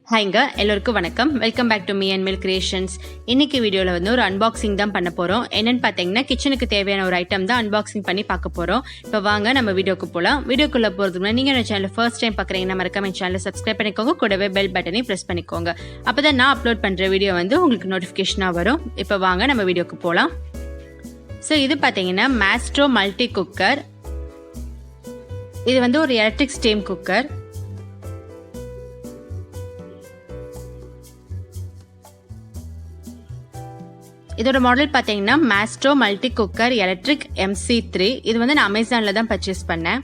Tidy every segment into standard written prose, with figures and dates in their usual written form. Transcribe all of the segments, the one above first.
ஹாய்ங்க, எல்லோருக்கும் வணக்கம். Welcome back to me and milk creations. இன்னைக்கு வீடியோவில் வந்து ஒரு அன்பாக்சிங் தான் பண்ண போகிறோம். என்னன்னு பார்த்தீங்கன்னா கிச்சனுக்கு தேவையான ஒரு ஐட்டம் தான் அன்பாக்சிங் பண்ணி பார்க்க போகிறோம். இப்போ வாங்க நம்ம வீடியோக்கு போகலாம். வீடியோக்குள்ளே போகிறதுக்கு முன்னாடி நீங்கள் என் சேனல் ஃபர்ஸ்ட் டைம் பார்க்குறீங்கன்னா மறக்காம என் சேனலை சப்ஸ்கிரைப் பண்ணிக்கோங்க. கூடவே பெல் பட்டனையும் ப்ரெஸ் பண்ணிக்கோங்க. அப்போ தான் நான் அப்லோட் பண்ணுற வீடியோ வந்து உங்களுக்கு நோட்டிஃபிகேஷனாக வரும். இப்போ வாங்க நம்ம வீடியோக்கு போகலாம். ஸோ இது பார்த்தீங்கன்னா மேஸ்ட்ரோ மல்டி குக்கர். இது வந்து ஒரு எலக்ட்ரிக் ஸ்டீம் குக்கர். இதோட மாடல் பார்த்தீங்கன்னா maestro multi cooker electric MC3. இது வந்து நான் அமேசான்ல தான் பர்ச்சேஸ் பண்ணேன்.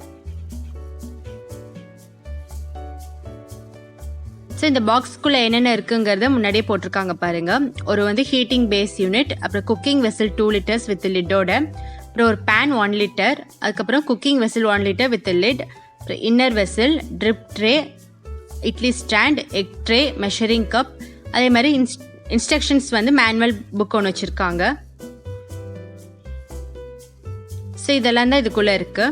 ஸோ இந்த பாக்ஸ்க்குள்ள என்னென்ன இருக்குங்கிறத முன்னாடியே போட்டிருக்காங்க பாருங்க. ஒரு வந்து ஹீட்டிங் பேஸ் யூனிட், அப்புறம் குக்கிங் வெசல் 2 லிட்டர்ஸ் வித் லிட்டோட, அப்புறம் ஒரு பேன் 1 லிட்டர், அதுக்கப்புறம் cooking vessel 1 litre with lid, அப்புறம் inner vessel, drip tray, idli stand, egg tray, measuring cup, அதே மாதிரி இன்ஸ்ட்ரக்ஷன்ஸ் வந்து மேனுவல் புக் ஒன்று வச்சிருக்காங்க. ஸோ இதெல்லாம் தான் இதுக்குள்ள இருக்கு.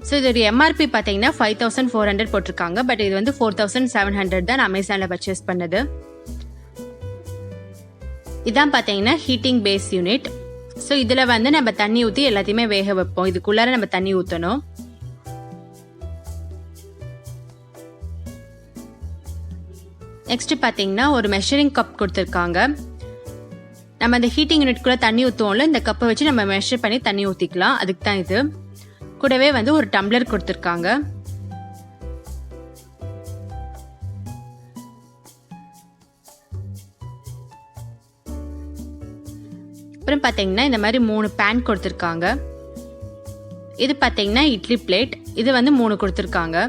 ஸோ இதோட MRP பார்த்தீங்கன்னா 5400 போட்டிருக்காங்க. பட் இது வந்து 4700 தான் அமேசானில் பர்ச்சேஸ் பண்ணது. இதான் பார்த்தீங்கன்னா ஹீட்டிங் பேஸ் யூனிட். ஸோ இதில் வந்து நம்ம தண்ணி ஊற்றி எல்லாத்தையுமே வேக வைப்போம். இதுக்குள்ளார நம்ம தண்ணி ஊற்றணும். நெக்ஸ்ட் பார்த்தீங்கன்னா ஒரு மெஷரிங் கப் கொடுத்துருக்காங்க. நம்ம அந்த ஹீட்டிங் யூனிட்குள்ள தண்ணி ஊற்றுவோம்ல, இந்த கப்பை வச்சு நம்ம மெஷர் பண்ணி தண்ணி ஊற்றிக்கலாம். அதுக்கு தான் இது. கூடவே வந்து ஒரு டம்ளர் கொடுத்துருக்காங்க. அப்புறம் பார்த்தீங்கன்னா இந்த மாதிரி 3 பேன் கொடுத்துருக்காங்க. இது பார்த்தீங்கன்னா இட்லி பிளேட். இது வந்து 3 கொடுத்துருக்காங்க.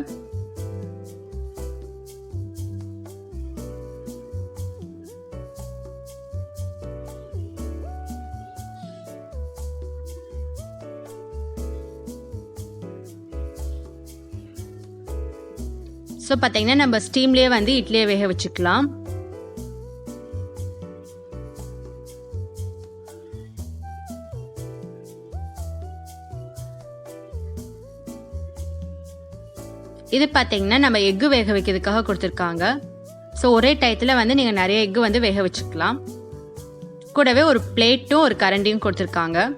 ஸோ பார்த்தீங்கன்னா நம்ம ஸ்டீம்லேயே வந்து இட்லியை வேக வச்சுக்கலாம். இது பார்த்தீங்கன்னா நம்ம எக்கு வேக வைக்கிறதுக்காக கொடுத்துருக்காங்க. ஸோ ஒரே டயத்தில் வந்து நீங்கள் நிறைய எக்கு வந்து வேக வச்சுக்கலாம். கூடவே ஒரு பிளேட்டும் ஒரு கரண்டியும் கொடுத்துருக்காங்க.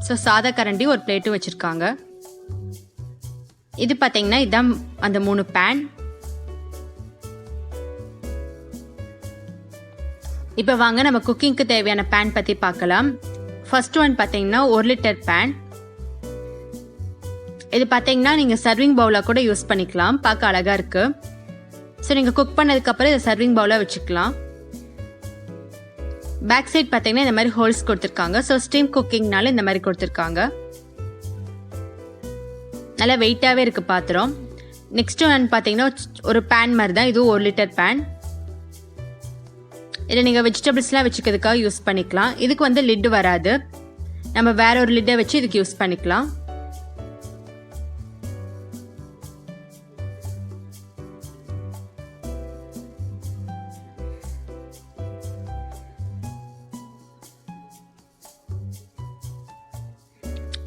ஸோ சாதா கரண்டி ஒரு பிளேட்டும் வச்சுருக்காங்க. இது பார்த்தீங்கன்னா இதான் அந்த 3 பேன். இப்போ வாங்க நம்ம குக்கிங்க்கு தேவையான பேன் பற்றி பார்க்கலாம். ஃபர்ஸ்ட் ஒன் பார்த்தீங்கன்னா 1 லிட்டர் பேன். இது பார்த்தீங்கன்னா நீங்கள் சர்விங் பவுலாக கூட யூஸ் பண்ணிக்கலாம். பார்க்க அழகாக இருக்கு. ஸோ நீங்கள் குக் பண்ணதுக்கப்புறம் இதை சர்விங் பவுலாக வச்சுக்கலாம். பேக் சைட் பார்த்தீங்கன்னா இந்த மாதிரி ஹோல்ஸ் கொடுத்துருக்காங்க. ஸோ ஸ்டீம் குக்கிங்னால இந்த மாதிரி கொடுத்துருக்காங்க. நல்லா வெயிட்டாகவே இருக்கு பாத்திரம். நெக்ஸ்ட் ஒன் பார்த்தீங்கன்னா ஒரு பேன் மாதிரி தான். இது 1 லிட்டர் பேன். இதில் நீங்கள் வெஜிடபிள்ஸ்லாம் வச்சுக்கிறதுக்காக யூஸ் பண்ணிக்கலாம். இதுக்கு வந்து லிட் வராது. நம்ம வேற ஒரு லிட்டை வச்சு இதுக்கு யூஸ் பண்ணிக்கலாம்.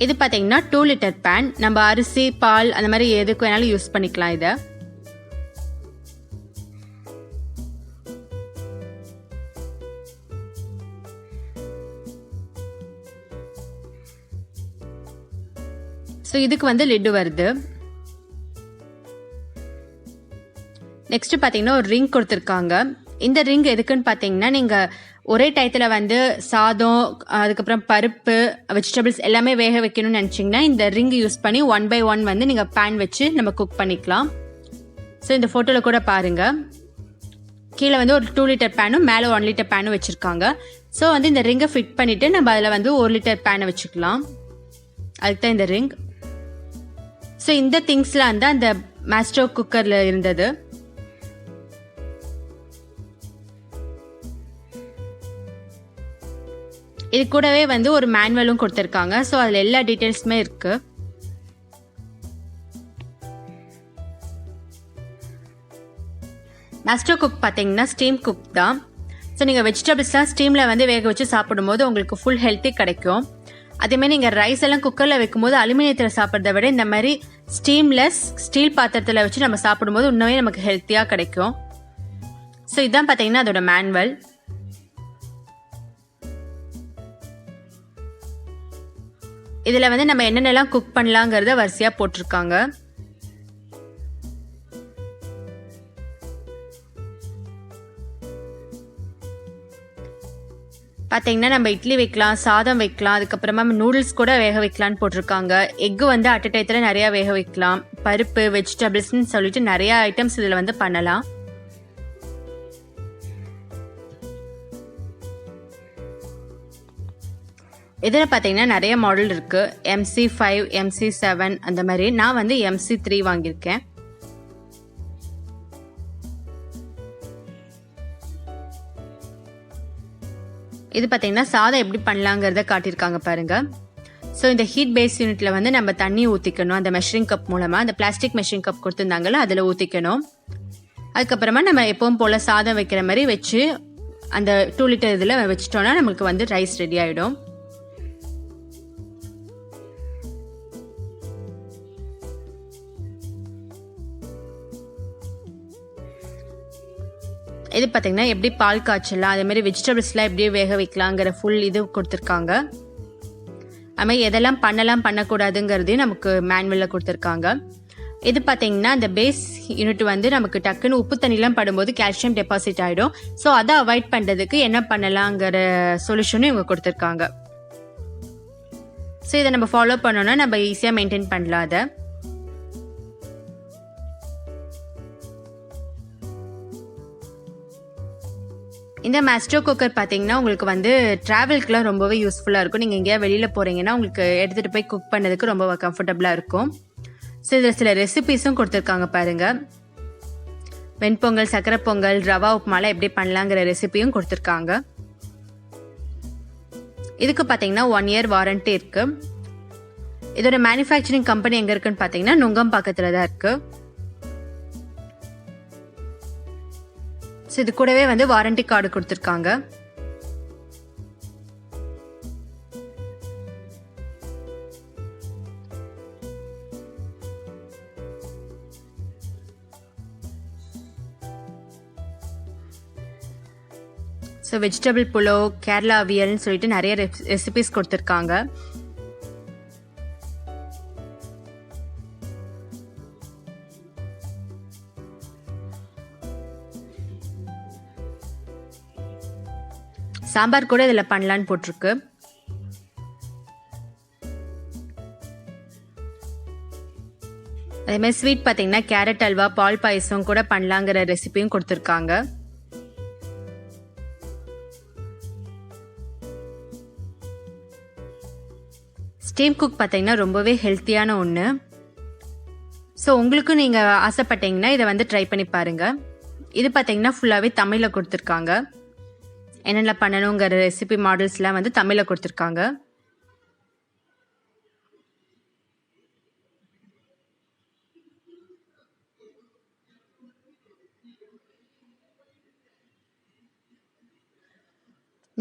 இது பார்த்தீங்கன்னா 2 லிட்டர் பேன். நம்ம அரிசி, பால் அந்த மாதிரி எதுக்கு வேணாலும் யூஸ் பண்ணிக்கலாம். இதை ஸோ இதுக்கு வந்து லிட்டு வருது. நெக்ஸ்ட் பார்த்தீங்கன்னா ஒரு ரிங் கொடுத்துருக்காங்க. இந்த ரிங் எதுக்குன்னு பார்த்தீங்கன்னா நீங்கள் ஒரே டயத்தில் வந்து சாதம், அதுக்கப்புறம் பருப்பு, வெஜிடபிள்ஸ் எல்லாமே வேக வைக்கணும்னு நினச்சிங்கன்னா இந்த ரிங் யூஸ் பண்ணி 1 by 1 வந்து நீங்கள் பேன் வச்சு நம்ம குக் பண்ணிக்கலாம். ஸோ இந்த ஃபோட்டோவில் கூட பாருங்கள். கீழே வந்து ஒரு 2 லிட்டர் பேனும் மேலே 1 லிட்டர் பேனும் வச்சுருக்காங்க. ஸோ வந்து இந்த ரிங்கை ஃபிட் பண்ணிவிட்டு நம்ம அதில் வந்து 1 லிட்டர் பேனை வச்சுக்கலாம். அதுக்கு தான் இந்த ரிங். ஸோ இந்த திங்ஸ்லாம் வந்து அந்த மேஸ்ட்ரோ குக்கரில் இருந்தது. இது கூடவே வந்து ஒரு மேனுவலும் கொடுத்துருக்காங்க. ஸோ அதில் எல்லா டீட்டெயில்ஸுமே இருக்கு. மேஸ்ட்ரோ குக் பார்த்தீங்கன்னா ஸ்டீம் குக் தான். ஸோ நீங்கள் வெஜிடபிள்ஸ்லாம் ஸ்டீமில் வந்து வேக வச்சு சாப்பிடும்போது உங்களுக்கு ஃபுல் ஹெல்த்தி கிடைக்கும். அதேமாதிரி நீங்கள் ரைஸ் எல்லாம் குக்கரில் வைக்கும்போது அலுமினியத்தில் சாப்பிட்றத விட இந்த மாதிரி ஸ்டீம்லெஸ் ஸ்டீல் பாத்திரத்தில் வச்சு நம்ம சாப்பிடும்போது இன்னுமே நமக்கு ஹெல்த்தியாக கிடைக்கும். ஸோ இதுதான் பார்த்தீங்கன்னா அதோட மேனுவல். இதில் வந்து நம்ம என்னென்னலாம் குக் பண்ணலாங்கிறத வரிசையாக போட்டிருக்காங்க. பார்த்தீங்கன்னா நம்ம இட்லி வைக்கலாம், சாதம் வைக்கலாம், அதுக்கப்புறமா நூடுல்ஸ் கூட வேக வைக்கலான்னு போட்டிருக்காங்க. எக்கு வந்து அட் டயத்தில் நிறையா வேக வைக்கலாம், பருப்பு வெஜிடபிள்ஸ்ன்னு சொல்லிட்டு நிறையா ஐட்டம்ஸ் இதில் வந்து பண்ணலாம். இதில் பார்த்தீங்கன்னா நிறைய மாடல் இருக்குது. MC5, MC7 அந்த மாதிரி. நான் வந்து MC3 வாங்கியிருக்கேன். இது பார்த்தீங்கன்னா சாதம் எப்படி பண்ணலாங்கிறத காட்டியிருக்காங்க பாருங்க. ஸோ இந்த ஹீட் பேஸ் யூனிட்ல வந்து நம்ம தண்ணி ஊற்றிக்கணும். அந்த மெஷரிங் கப் மூலமாக, அந்த பிளாஸ்டிக் மெஷரிங் கப் கொடுத்துருந்தாங்களோ அதில் ஊற்றிக்கணும். அதுக்கப்புறமா நம்ம எப்பவும் போல் சாதம் வைக்கிற மாதிரி வச்சு அந்த 2 லிட்டர் இதில் வச்சிட்டோம்னா நம்மளுக்கு வந்து ரைஸ் ரெடி ஆகிடும். இது பார்த்தீங்கன்னா எப்படி பால் காய்ச்சலாம், அதேமாதிரி வெஜிடபிள்ஸ்லாம் எப்படி வேக வைக்கலாங்கிற ஃபுல் இது கொடுத்துருக்காங்க. அதுமாதிரி எதெல்லாம் பண்ணலாம் பண்ணக்கூடாதுங்கிறதையும் நமக்கு மேனுவலில் கொடுத்துருக்காங்க. இது பார்த்தீங்கன்னா அந்த பேஸ் யூனிட் வந்து நமக்கு டக்குன்னு உப்பு தண்ணிலாம் படும்போது கால்சியம் டெபாசிட் ஆகிடும். ஸோ அதை அவாய்ட் பண்ணுறதுக்கு என்ன பண்ணலாங்கிற சொல்யூஷனும் இவங்க கொடுத்துருக்காங்க. ஸோ இதை நம்ம ஃபாலோ பண்ணோன்னா நம்ம ஈஸியாக மெயின்டைன் பண்ணலாம் அதை. இந்த மேஸ்ட்ரோ குக்கர் பார்த்தீங்கன்னா உங்களுக்கு வந்து ட்ராவல்க்குலாம் ரொம்பவே யூஸ்ஃபுல்லாக இருக்கும். நீங்கள் எங்கேயா வெளியில் போகிறீங்கன்னா உங்களுக்கு எடுத்துகிட்டு போய் குக் பண்ணதுக்கு ரொம்ப கம்ஃபர்டபுளாக இருக்கும். ஸோ இதில் சில ரெசிபீஸும் கொடுத்துருக்காங்க பாருங்கள். வெண்பொங்கல், சக்கரை பொங்கல், ரவா உப்புமாலாம் எப்படி பண்ணலாங்கிற ரெசிபியும் கொடுத்துருக்காங்க. இதுக்கு பார்த்தீங்கன்னா 1 year வாரண்ட்டி இருக்குது. இதோட மேனுஃபேக்சரிங் கம்பெனி எங்கே இருக்குன்னு பார்த்தீங்கன்னா நுங்கம் பக்கத்தில் தான் இருக்குது. ஸோ இது கூடவே வந்து வாரண்டி கார்டு கொடுத்துருக்காங்க. ஸோ வெஜிடபிள் புலோ, கேரளா அவியல்னு சொல்லிட்டு நிறைய ரெசிபிஸ் கொடுத்துருக்காங்க. சாம்பார் கூட இதில் பண்ணலான்னு போட்டிருக்கு. அதே மாதிரி ஸ்வீட் பார்த்தீங்கன்னா கேரட் அல்வா, பால் பாயசம் கூட பண்ணலாங்கிற ரெசிபியும் கொடுத்துருக்காங்க. ஸ்டீம் குக் பார்த்தீங்கன்னா ரொம்பவே ஹெல்த்தியான ஒன்று. ஸோ உங்களுக்கும் நீங்கள் ஆசைப்பட்டீங்கன்னா இதை வந்து ட்ரை பண்ணி பாருங்கள். இது பார்த்தீங்கன்னா ஃபுல்லாகவே தமிழில் கொடுத்துருக்காங்க. என்னென்ன பண்ணணுங்கிற ரெசிபி மாடல்ஸ்லாம் வந்து தமிழில் கொடுத்துருக்காங்க.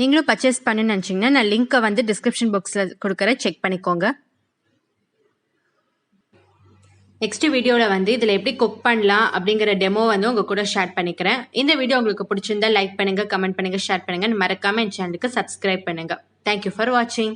நீங்களும் பர்ச்சேஸ் பண்ணணும்னு நினச்சிங்கன்னா நான் லிங்க்கை வந்து டிஸ்கிரிப்ஷன் பாக்ஸில் கொடுக்குறேன், செக் பண்ணிக்கோங்க. நெக்ஸ்ட் வீடியோவில் வந்து இதில் எப்படி குக் பண்ணலாம் அப்படிங்கிற டெமோ வந்து உங்கள் கூட ஷேர் பண்ணிக்கிறேன். இந்த வீடியோ உங்களுக்கு பிடிச்சிருந்தா லைக் பண்ணுங்கள், கமெண்ட் பண்ணுங்கள், ஷேர் பண்ணுங்கள். மறக்காமல் என் சேனலுக்கு சப்ஸ்கிரைப் பண்ணுங்கள். தேங்க்யூ ஃபார் வாட்சிங்.